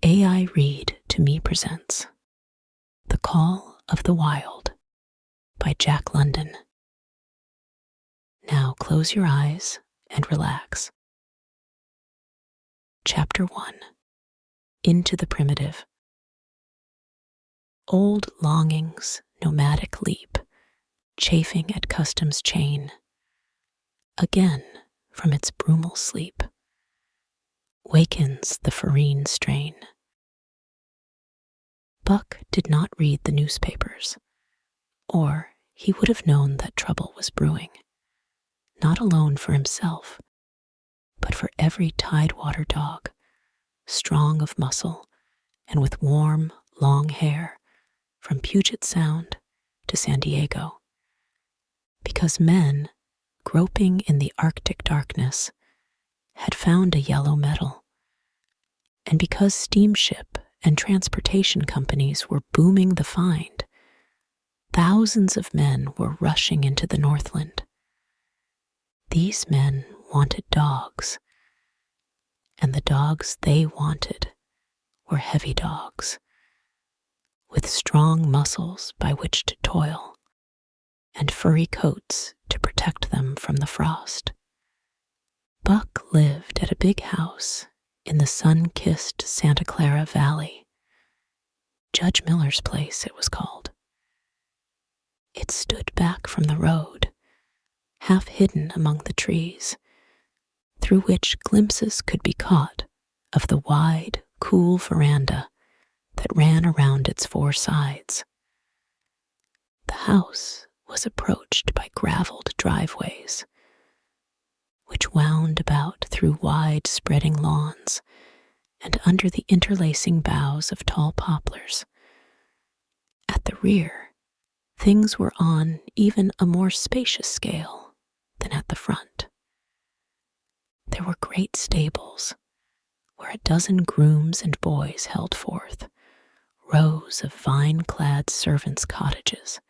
AI Read to Me presents The Call of the Wild by Jack London. Now close your eyes and relax. Chapter 1. Into the Primitive. Old longings, nomadic leap, chafing at custom's chain. Again from its brumal sleep, wakens the farine strain. Buck did not read the newspapers, or he would have known that trouble was brewing, not alone for himself, but for every tidewater dog, strong of muscle and with warm, long hair from Puget Sound to San Diego. Because men, groping in the Arctic darkness, had found a yellow metal, and because steamship and transportation companies were booming the find, thousands of men were rushing into the Northland. These men wanted dogs, and the dogs they wanted were heavy dogs, with strong muscles by which to toil, and furry coats to protect them from the frost. Buck lived at a big house in the sun-kissed Santa Clara Valley. Judge Miller's place, it was called. It stood back from the road, half hidden among the trees, through which glimpses could be caught of the wide, cool veranda that ran around its four sides. The house was approached by graveled driveways, which wound about through wide spreading lawns and under the interlacing boughs of tall poplars. At the rear, things were on even a more spacious scale than at the front. There were great stables where a dozen grooms and boys held forth, rows of vine-clad servants' cottages,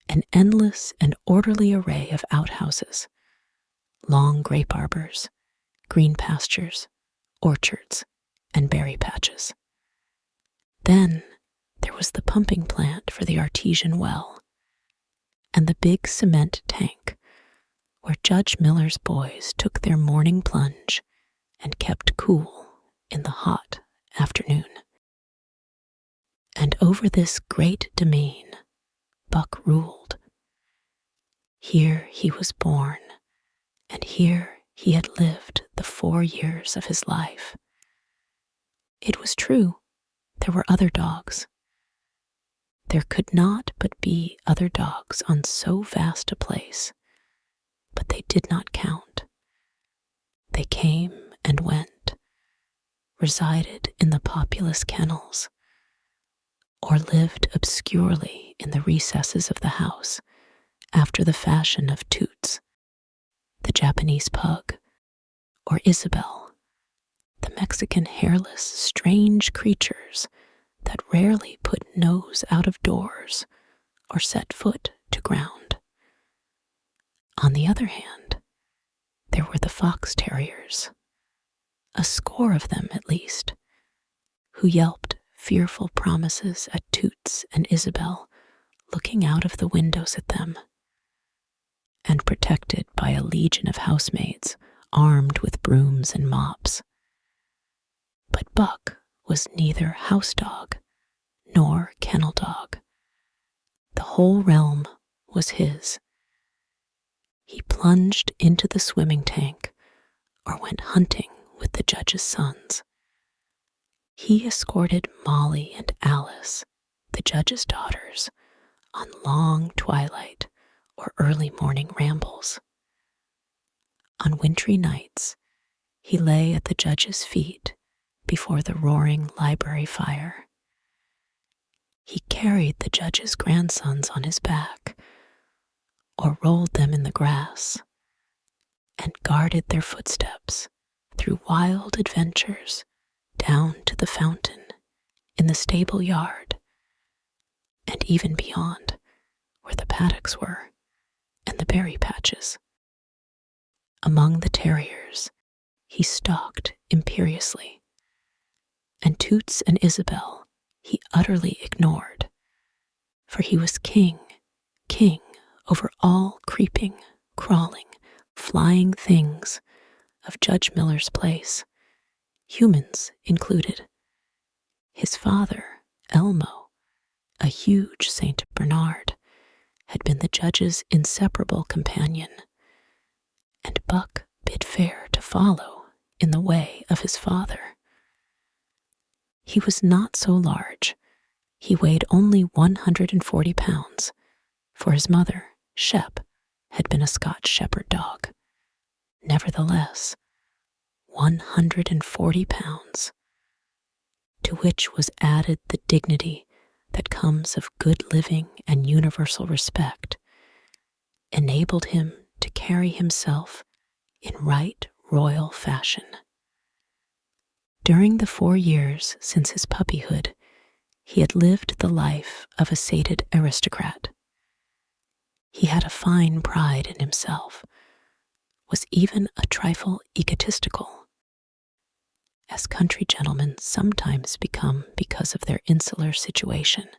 an endless and orderly array of outhouses, long grape arbors, green pastures, orchards, and berry patches. Then there was the pumping plant for the artesian well, and the big cement tank where Judge Miller's boys took their morning plunge and kept cool in the hot afternoon. And over this great domain, Buck ruled. Here he was born, and here he had lived the 4 years of his life. It was true, there were other dogs. There could not but be other dogs on so vast a place, but they did not count. They came and went, resided in the populous kennels, or lived obscurely in the recesses of the house after the fashion of Toots, the Japanese pug, or Isabel, the Mexican hairless, strange creatures that rarely put nose out of doors or set foot to ground. On the other hand, there were the fox terriers, a score of them at least, who yelped fearful promises at Toots and Isabel looking out of the windows at them, and protected by a legion of housemaids armed with brooms and mops. But Buck was neither house dog nor kennel dog. The whole realm was his. He plunged into the swimming tank or went hunting with the judge's sons. He escorted Molly and Alice, the judge's daughters, on long twilight or early morning rambles. On wintry nights, he lay at the judge's feet before the roaring library fire. He carried the judge's grandsons on his back, or rolled them in the grass, and guarded their footsteps through wild adventures down to the fountain in the stable yard, and even beyond, where the paddocks were and the berry patches. Among the terriers, he stalked imperiously, and Toots and Isabel he utterly ignored, for he was king over all creeping, crawling, flying things of Judge Miller's place, humans included. His father, Elmo, a huge Saint Bernard, had been the judge's inseparable companion, and Buck bid fair to follow in the way of his father. He was not so large. He weighed only 140 pounds, for his mother, Shep, had been a Scotch shepherd dog. Nevertheless, 140 pounds, to which was added the dignity that comes of good living and universal respect, enabled him to carry himself in right royal fashion. During the 4 years since his puppyhood, he had lived the life of a sated aristocrat. He had a fine pride in himself, was even a trifle egotistical, as country gentlemen sometimes become because of their insular situation.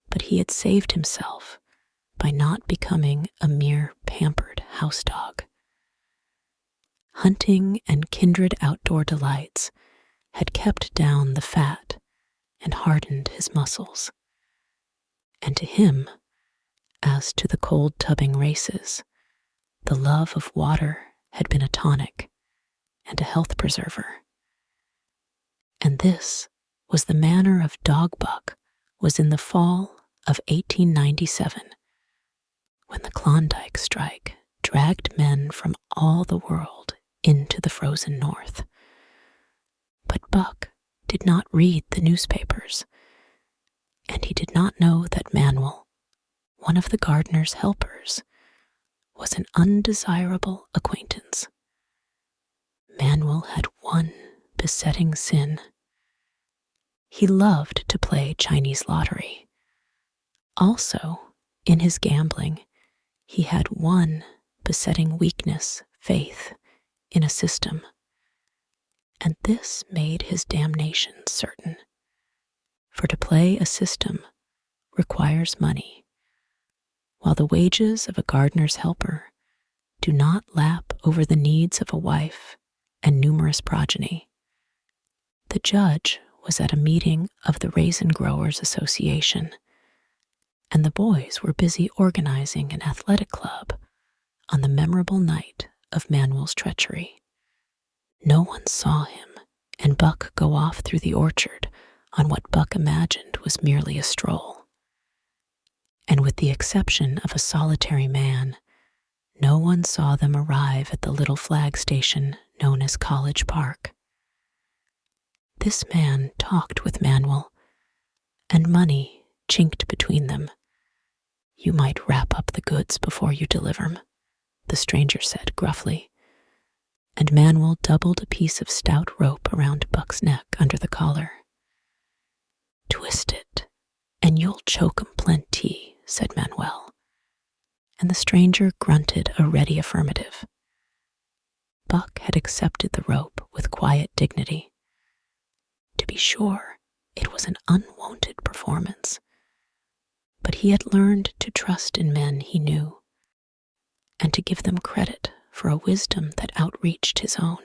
But he had saved himself by not becoming a mere pampered house dog. Hunting and kindred outdoor delights had kept down the fat and hardened his muscles. And to him, as to the cold tubbing races, the love of water had been a tonic and a health preserver. And this was the manner of Dog Buck was in the fall of 1897, when the Klondike strike dragged men from all the world into the frozen north. But Buck did not read the newspapers, and he did not know that Manuel, one of the gardener's helpers, was an undesirable acquaintance. Manuel had one besetting sin. He loved to play Chinese lottery. Also, in his gambling, he had one besetting weakness, faith in a system. And this made his damnation certain. For to play a system requires money, while the wages of a gardener's helper do not lap over the needs of a wife and numerous progeny. The judge was at a meeting of the Raisin Growers Association, and the boys were busy organizing an athletic club on the memorable night of Manuel's treachery. No one saw him and Buck go off through the orchard on what Buck imagined was merely a stroll. And with the exception of a solitary man, no one saw them arrive at the little flag station known as College Park. This man talked with Manuel, and money chinked between them. "You might wrap up the goods before you deliver 'em," the stranger said gruffly, and Manuel doubled a piece of stout rope around Buck's neck under the collar. "Twist it, and you'll choke 'em plenty," said Manuel, and the stranger grunted a ready affirmative. Buck had accepted the rope with quiet dignity. To be sure, it was an unwonted performance, but he had learned to trust in men he knew, and to give them credit for a wisdom that outreached his own.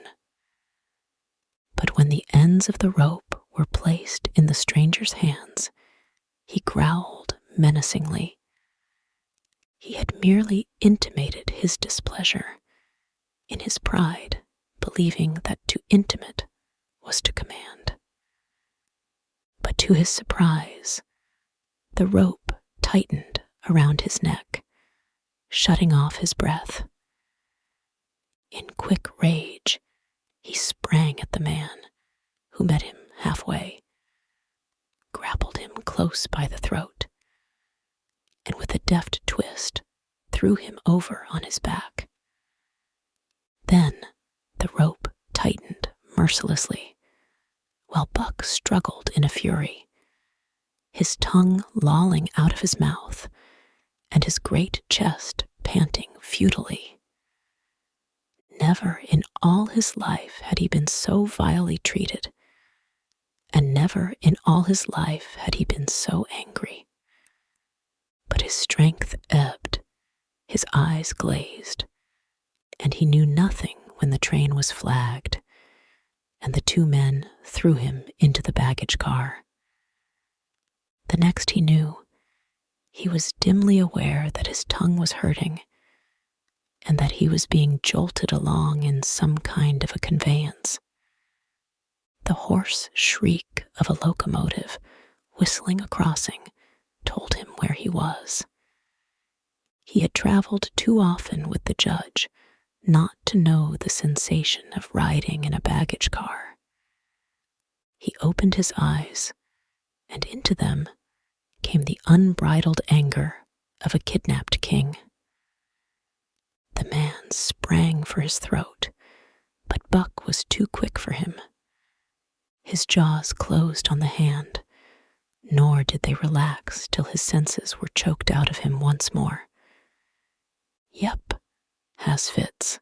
But when the ends of the rope were placed in the stranger's hands, he growled menacingly. He had merely intimated his displeasure, in his pride believing that to intimate was to command. But to his surprise, the rope tightened around his neck, shutting off his breath. In quick rage, he sprang at the man, who met him halfway, grappled him close by the throat, and with a deft twist, threw him over on his back. Then the rope tightened mercilessly, while Buck struggled in a fury, his tongue lolling out of his mouth, and his great chest panting futilely. Never in all his life had he been so vilely treated, Never in all his life had he been so angry. But his strength ebbed, his eyes glazed, and he knew nothing when the train was flagged, and the two men threw him into the baggage car. The next he knew, he was dimly aware that his tongue was hurting, and that he was being jolted along in some kind of a conveyance. The hoarse shriek of a locomotive whistling a crossing told him where he was. He had traveled too often with the judge not to know the sensation of riding in a baggage car. He opened his eyes, and into them came the unbridled anger of a kidnapped king. The man sprang for his throat, but Buck was too quick for him. His jaws closed on the hand, nor did they relax till his senses were choked out of him once more. "Yep, has fits,"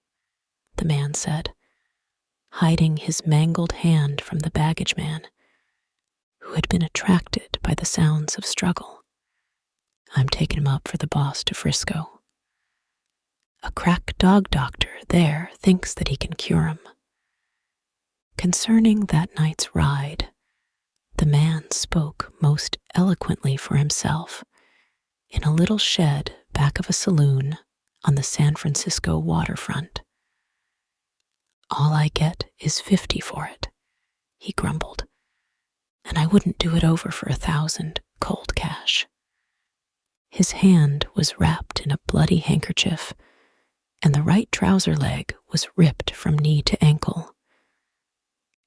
the man said, hiding his mangled hand from the baggage man, who had been attracted by the sounds of struggle. "I'm taking him up for the boss to Frisco. A crack dog doctor there thinks that he can cure him." Concerning that night's ride, the man spoke most eloquently for himself in a little shed back of a saloon on the San Francisco waterfront. "All I get is 50 for it," he grumbled, "and I wouldn't do it over for 1,000 cold cash." His hand was wrapped in a bloody handkerchief, and the right trouser leg was ripped from knee to ankle.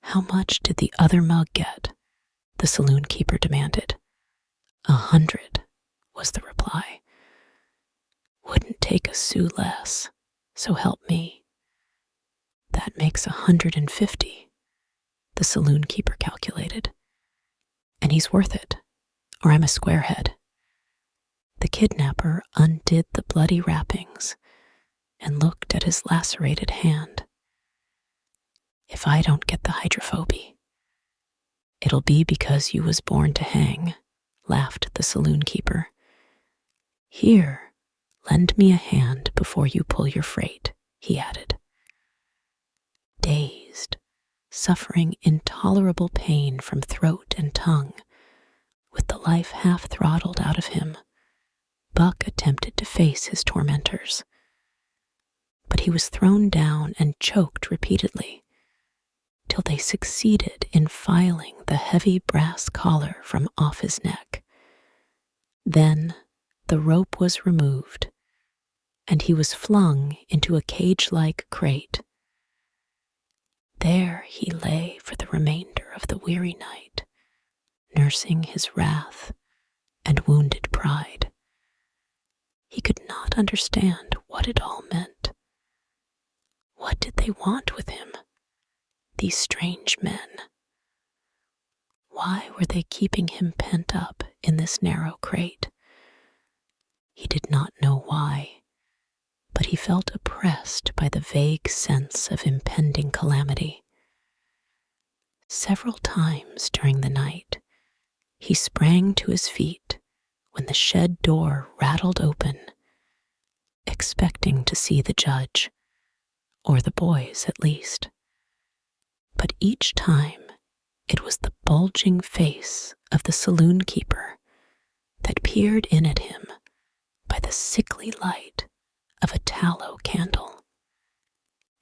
"How much did the other mug get?" the saloon keeper demanded. 100, was the reply. "Wouldn't take a sou less, so help me." "That makes 150, the saloon keeper calculated. "And he's worth it, or I'm a squarehead." The kidnapper undid the bloody wrappings and looked at his lacerated hand. "If I don't get the hydrophobia, it'll be because you was born to hang," laughed the saloon keeper. "Here, lend me a hand before you pull your freight," he added. Dazed, suffering intolerable pain from throat and tongue, with the life half throttled out of him, Buck attempted to face his tormentors. But he was thrown down and choked repeatedly, till they succeeded in filing the heavy brass collar from off his neck. Then the rope was removed, and he was flung into a cage-like crate. There he lay for the remainder of the weary night, nursing his wrath and wounded pride. He could not understand what it all meant. What did they want with him, these strange men? Why were they keeping him pent up in this narrow crate? He did not know why, but he felt oppressed by the vague sense of impending calamity. Several times during the night, he sprang to his feet when the shed door rattled open, expecting to see the judge, or the boys at least. But each time it was the bulging face of the saloon keeper that peered in at him by the sickly light of a tallow candle.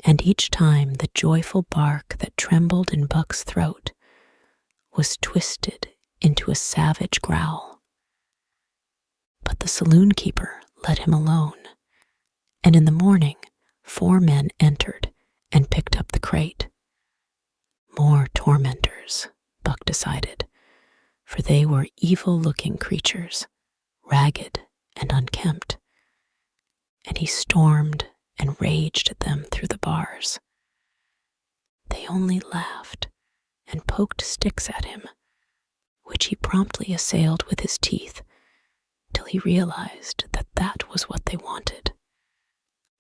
And each time the joyful bark that trembled in Buck's throat was twisted into a savage growl. But the saloon keeper let him alone, and in the morning 4 men entered and picked up the crate. More tormentors, Buck decided, for they were evil-looking creatures, ragged and unkempt, and he stormed and raged at them through the bars. They only laughed and poked sticks at him, which he promptly assailed with his teeth, till he realized that that was what they wanted,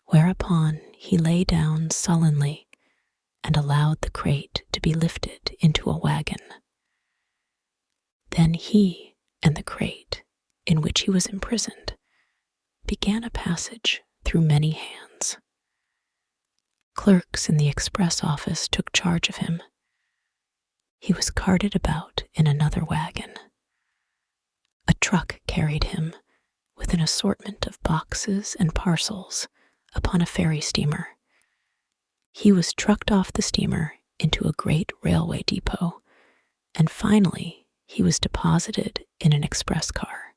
whereupon he lay down sullenly and allowed the crate to be lifted into a wagon. then he and the crate in which he was imprisoned began a passage through many hands. Clerks in the express office took charge of him. He was carted about in another wagon. A truck carried him with an assortment of boxes and parcels upon a ferry steamer. He was trucked off the steamer into a great railway depot, and finally he was deposited in an express car.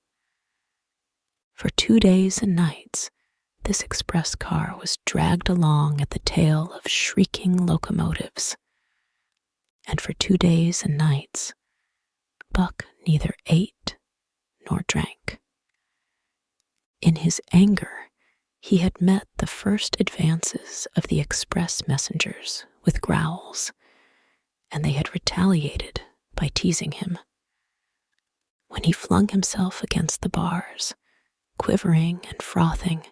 For 2 days and nights, this express car was dragged along at the tail of shrieking locomotives. And for 2 days and nights, Buck neither ate nor drank. In his anger, he had met the first advances of the express messengers with growls, and they had retaliated by teasing him. When he flung himself against the bars, quivering and frothing,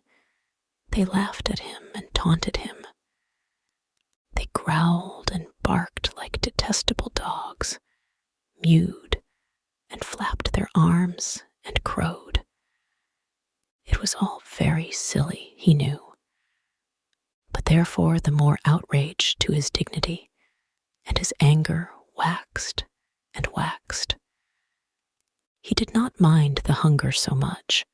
they laughed at him and taunted him. They growled and barked like detestable dogs, mewed and flapped their arms and crowed. It was all very silly, he knew, but therefore the more outrage to his dignity, and his anger waxed and waxed. He did not mind the hunger so much,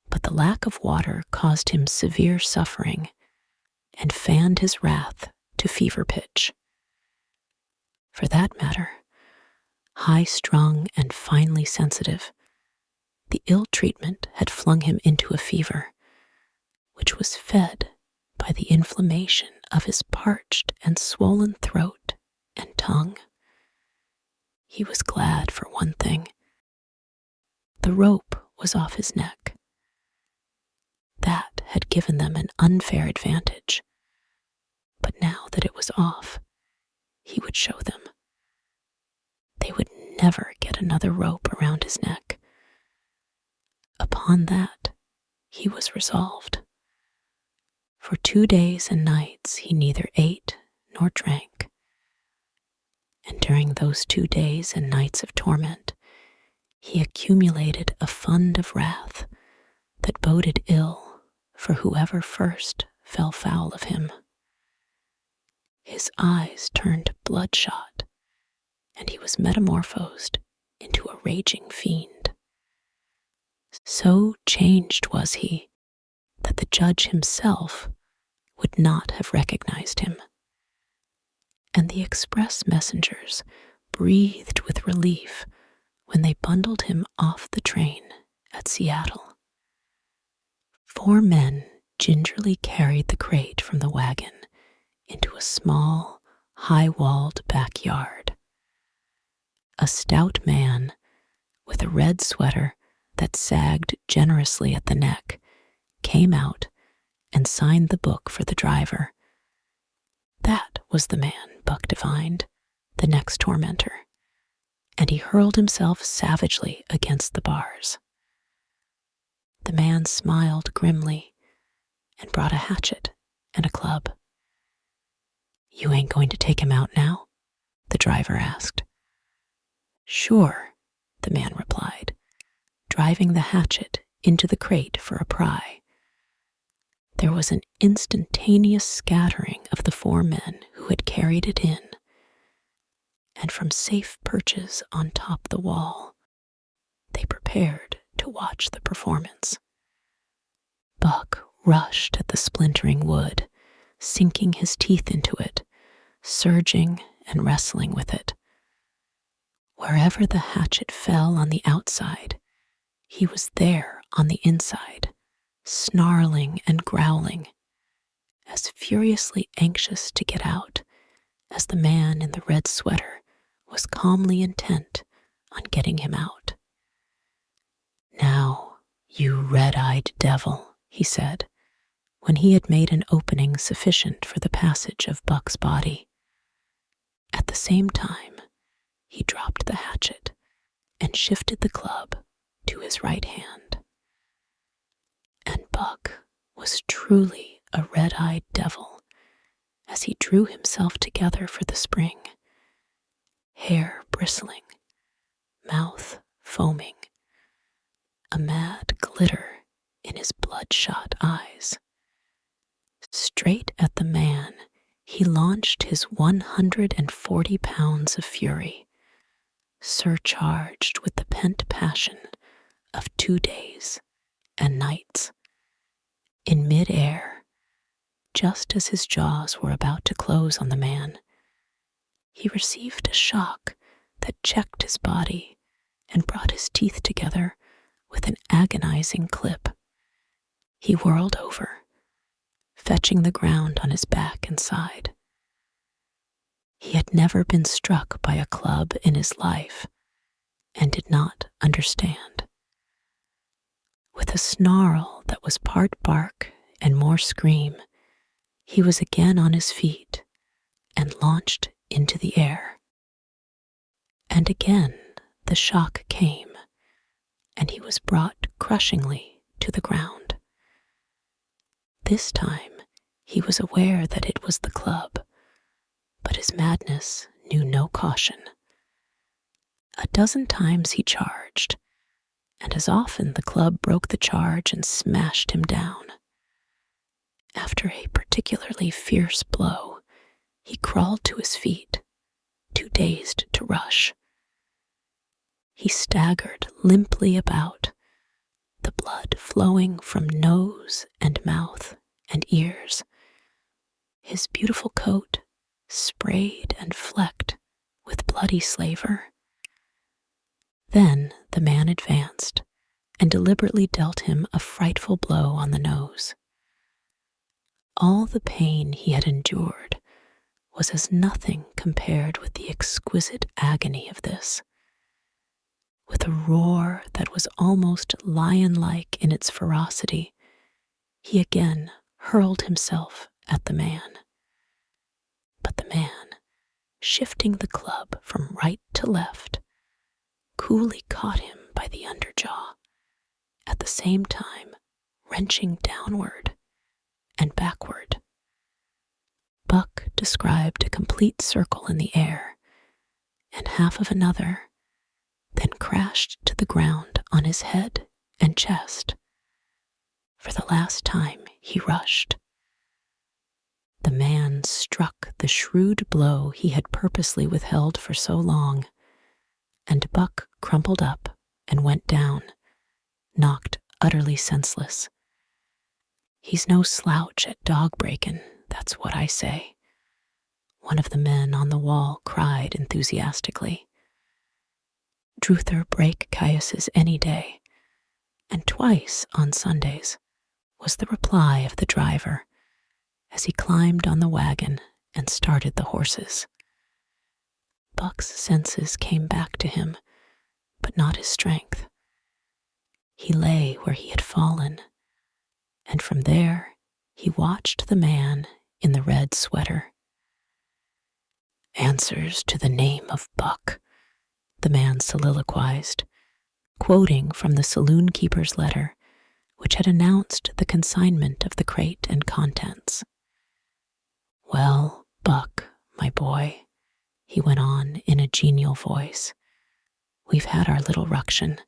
but the lack of water caused him severe suffering and fanned his wrath to fever pitch. For that matter, high-strung and finely sensitive, the ill treatment had flung him into a fever, which was fed by the inflammation of his parched and swollen throat and tongue. He was glad for one thing. The rope was off his neck. That had given them an unfair advantage, but now that it was off, he would show them. They would never get another rope around his neck. Upon that, he was resolved. For 2 days and nights he neither ate nor drank. And during those 2 days and nights of torment, he accumulated a fund of wrath that boded ill for whoever first fell foul of him. His eyes turned bloodshot, and he was metamorphosed into a raging fiend. So changed was he that the judge himself would not have recognized him, and the express messengers breathed with relief when they bundled him off the train at Seattle. 4 men gingerly carried the crate from the wagon into a small, high-walled backyard. A stout man with a red sweater that sagged generously at the neck came out and signed the book for the driver. That was the man, Buck divined, the next tormentor, and he hurled himself savagely against the bars. The man smiled grimly and brought a hatchet and a club. "You ain't going to take him out now?" the driver asked. "Sure," the man replied, driving the hatchet into the crate for a pry. There was an instantaneous scattering of the 4 men who had carried it in, and from safe perches on top the wall, they prepared to watch the performance. Buck rushed at the splintering wood, sinking his teeth into it, surging and wrestling with it. Wherever the hatchet fell on the outside, he was there on the inside, snarling and growling, as furiously anxious to get out as the man in the red sweater was calmly intent on getting him out. "Now, you red-eyed devil," he said, when he had made an opening sufficient for the passage of Buck's body. At the same time, he dropped the hatchet and shifted the club to his right hand. And Buck was truly a red-eyed devil as he drew himself together for the spring, hair bristling, mouth foaming, a mad glitter in his bloodshot eyes. Straight at the man, he launched his 140 pounds of fury, surcharged with the pent passion of 2 days and nights. In mid-air, just as his jaws were about to close on the man, he received a shock that checked his body and brought his teeth together with an agonizing clip. He whirled over, fetching the ground on his back and side. He had never been struck by a club in his life and did not understand. With a snarl that was part bark and more scream, he was again on his feet and launched into the air. And again the shock came, and he was brought crushingly to the ground. This time he was aware that it was the club, but his madness knew no caution. A dozen times he charged, and as often the club broke the charge and smashed him down. After a particularly fierce blow, he crawled to his feet, too dazed to rush. He staggered limply about, the blood flowing from nose and mouth and ears. His beautiful coat sprayed and flecked with bloody slaver. Then the man advanced and deliberately dealt him a frightful blow on the nose. All the pain he had endured was as nothing compared with the exquisite agony of this. With a roar that was almost lion-like in its ferocity, he again hurled himself at the man. But the man, shifting the club from right to left, coolly caught him by the underjaw, at the same time wrenching downward and backward. Buck described a complete circle in the air, and half of another, then crashed to the ground on his head and chest. For the last time he rushed. The man struck the shrewd blow he had purposely withheld for so long, and Buck crumpled up and went down, knocked utterly senseless. "He's no slouch at dog-breakin', that's what I say," one of the men on the wall cried enthusiastically. "Druther break cayuses any day, and twice on Sundays," was the reply of the driver as he climbed on the wagon and started the horses. Buck's senses came back to him, but not his strength. He lay where he had fallen, and from there he watched the man in the red sweater. "Answers to the name of Buck," the man soliloquized, quoting from the saloon keeper's letter, which had announced the consignment of the crate and contents. "Well, Buck, my boy," he went on in a genial voice, "we've had our little ruction,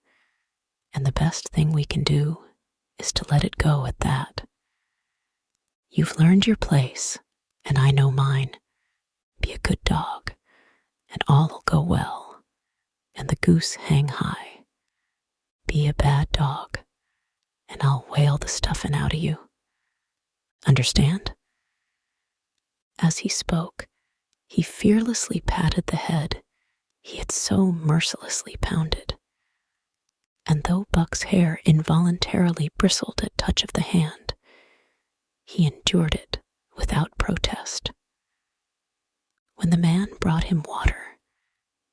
and the best thing we can do is to let it go at that. You've learned your place, and I know mine. Be a good dog, and all'll go well, and the goose hang high. Be a bad dog, and I'll whale the stuffin' out of you. Understand?" As he spoke, he fearlessly patted the head he had so mercilessly pounded, and though Buck's hair involuntarily bristled at touch of the hand, he endured it without protest. When the man brought him water,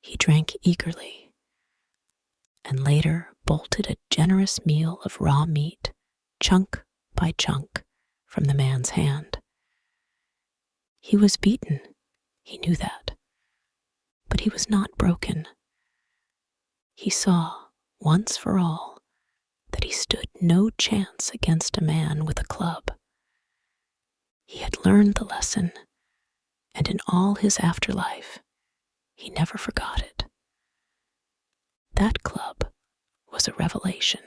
he drank eagerly, and later bolted a generous meal of raw meat, chunk by chunk, from the man's hand. He was beaten, he knew that, but he was not broken. He saw, once for all, that he stood no chance against a man with a club. He had learned the lesson, and in all his afterlife, he never forgot it. was a revelation.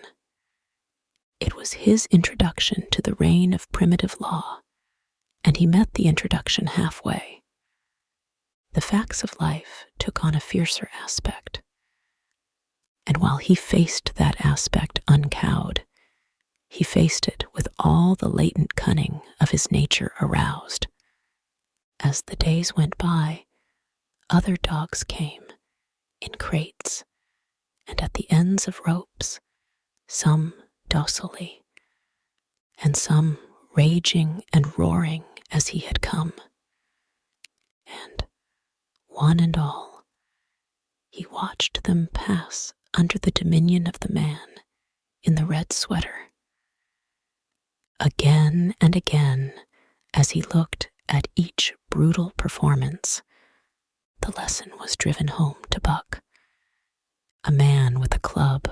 It was his introduction to the reign of primitive law, and he met the introduction halfway. The facts of life took on a fiercer aspect, and while he faced that aspect uncowed, he faced it with all the latent cunning of his nature aroused. As the days went by, other dogs came, in crates, and at the ends of ropes, some docilely, and some raging and roaring as he had come. And, one and all, he watched them pass under the dominion of the man in the red sweater. Again and again, as he looked at each brutal performance, the lesson was driven home to Buck. A man with a club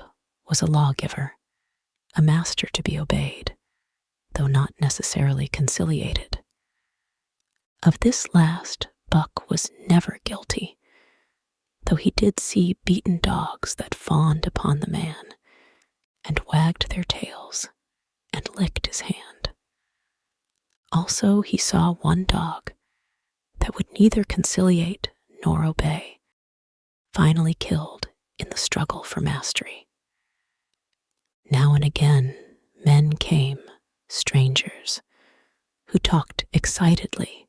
was a lawgiver, a master to be obeyed, though not necessarily conciliated. Of this last, Buck was never guilty, though he did see beaten dogs that fawned upon the man and wagged their tails and licked his hand. Also, he saw one dog that would neither conciliate nor obey, finally killed in the struggle for mastery. Now and again, men came, strangers, who talked excitedly,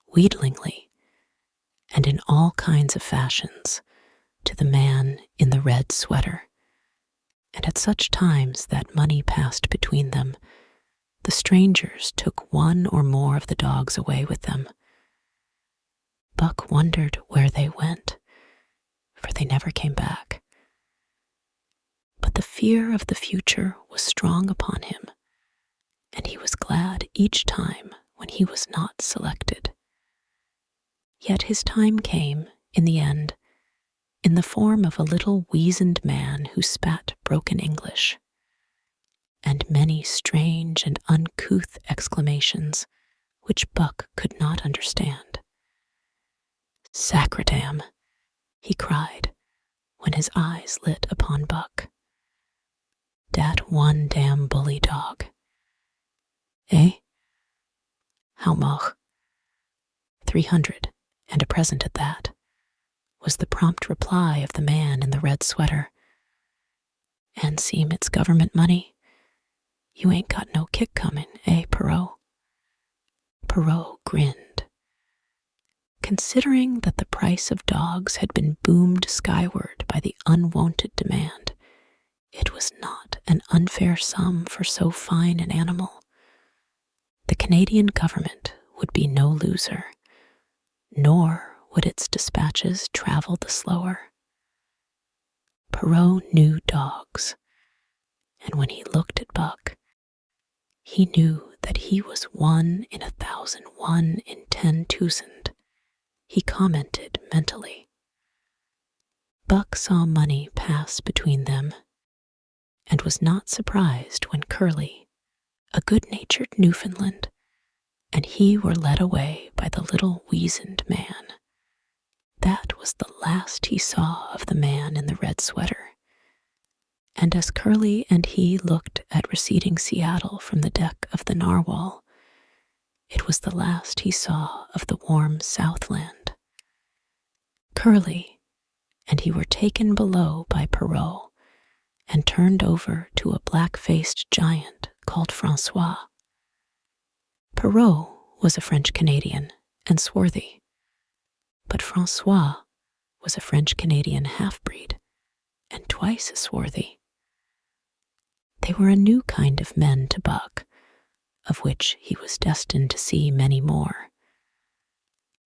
wheedlingly, and in all kinds of fashions to the man in the red sweater, and at such times that money passed between them, the strangers took one or more of the dogs away with them. Buck wondered where they went, for they never came back. But the fear of the future was strong upon him, and he was glad each time when he was not selected. Yet his time came, in the end, in the form of a little weazened man who spat broken English, and many strange and uncouth exclamations which Buck could not understand. "Sacredam," he cried, when his eyes lit upon Buck. "Dat one damn bully dog. Eh? How moch?" 300, and a present at that, was the prompt reply of the man in the red sweater. "And seem it's government money? You ain't got no kick comin', eh, Perot?" Perot grinned. Considering that the price of dogs had been boomed skyward by the unwonted demand, it was not an unfair sum for so fine an animal. The Canadian government would be no loser, nor would its dispatches travel the slower. Perot knew dogs, and when he looked at Buck, he knew that he was 1 in 1,000, 1 in 10,000. He commented mentally. Buck saw money pass between them, and was not surprised when Curly, a good-natured Newfoundland, and he were led away by the little weazened man. That was the last he saw of the man in the red sweater, and as Curly and he looked at receding Seattle from the deck of the narwhal, it was the last he saw of the warm Southland. Curly and he were taken below by Perot and turned over to a black-faced giant called Francois. Perot was a French-Canadian and swarthy, but Francois was a French-Canadian half-breed and twice as swarthy. They were a new kind of men to Buck, of which he was destined to see many more.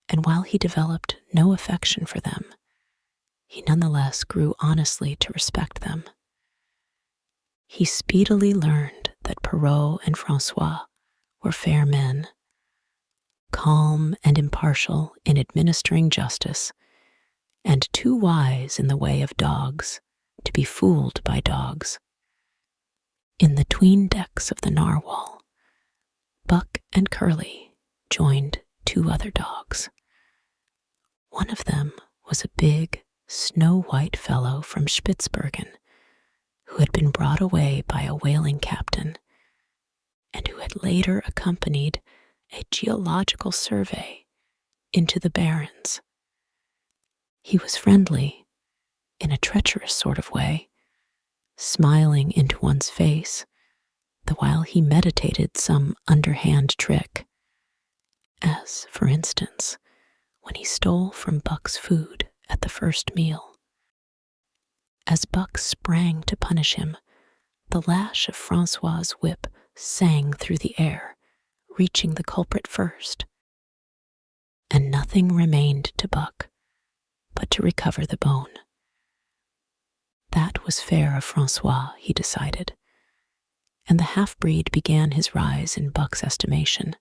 And while he developed no affection for them, he nonetheless grew honestly to respect them. He speedily learned that Perot and Francois were fair men, calm and impartial in administering justice, and too wise in the way of dogs to be fooled by dogs. In the 'tween decks of the narwhal, Buck and Curly joined 2 other dogs. One of them was a big, snow-white fellow from Spitzbergen, who had been brought away by a whaling captain and who had later accompanied a geological survey into the Barrens. He was friendly, in a treacherous sort of way, smiling into one's face, the while he meditated some underhand trick, as, for instance, when he stole from Buck's food at the first meal. As Buck sprang to punish him, the lash of Francois's whip sang through the air, reaching the culprit first, and nothing remained to Buck but to recover the bone. That was fair of Francois, he decided, and the half-breed began his rise in Buck's estimation.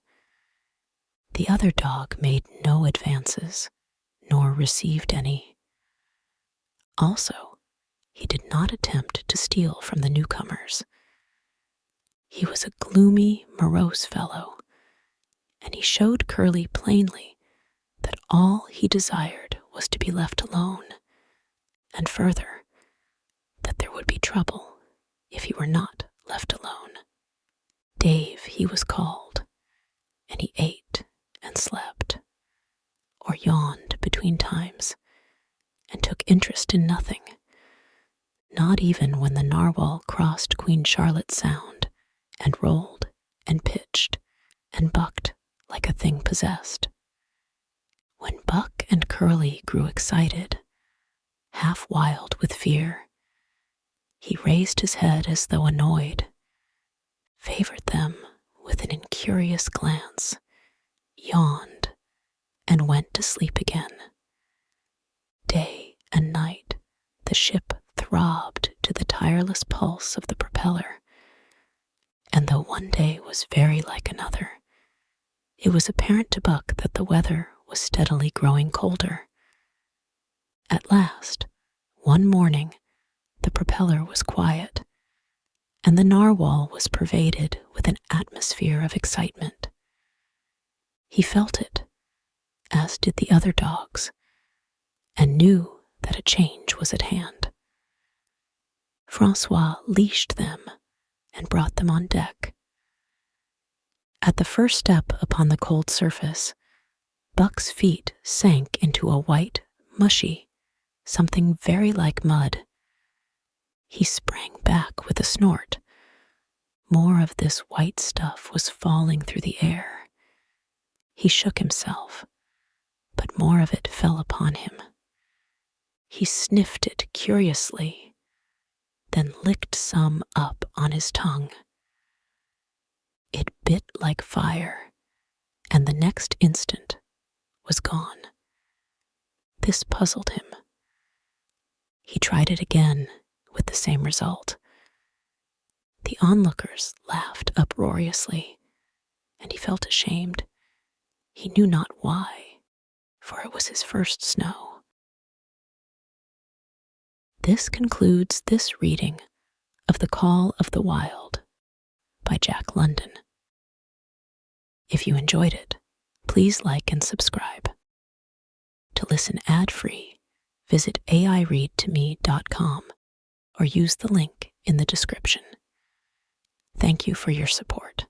The other dog made no advances, nor received any. Also, he did not attempt to steal from the newcomers. He was a gloomy, morose fellow, and he showed Curly plainly that all he desired was to be left alone, and further, that there would be trouble if he were not left alone. Dave, he was called, and he ate and slept, or yawned between times, and took interest in nothing, not even when the narwhal crossed Queen Charlotte Sound and rolled and pitched and bucked like a thing possessed. When Buck and Curly grew excited, half wild with fear, he raised his head as though annoyed, favored them with an incurious glance, yawned, and went to sleep again. Day and night, the ship throbbed to the tireless pulse of the propeller, and though one day was very like another, it was apparent to Buck that the weather was steadily growing colder. At last, one morning, the propeller was quiet, and the narwhal was pervaded with an atmosphere of excitement. He felt it, as did the other dogs, and knew that a change was at hand. Francois leashed them and brought them on deck. At the first step upon the cold surface, Buck's feet sank into a white, mushy, something very like mud. He sprang back with a snort. More of this white stuff was falling through the air. He shook himself, but more of it fell upon him. He sniffed it curiously, then licked some up on his tongue. It bit like fire, and the next instant was gone. This puzzled him. He tried it again with the same result. The onlookers laughed uproariously, and he felt ashamed. He knew not why, for it was his first snow. This concludes this reading of The Call of the Wild by Jack London. If you enjoyed it, please like and subscribe. To listen ad-free, visit aireadtome.com or use the link in the description. Thank you for your support.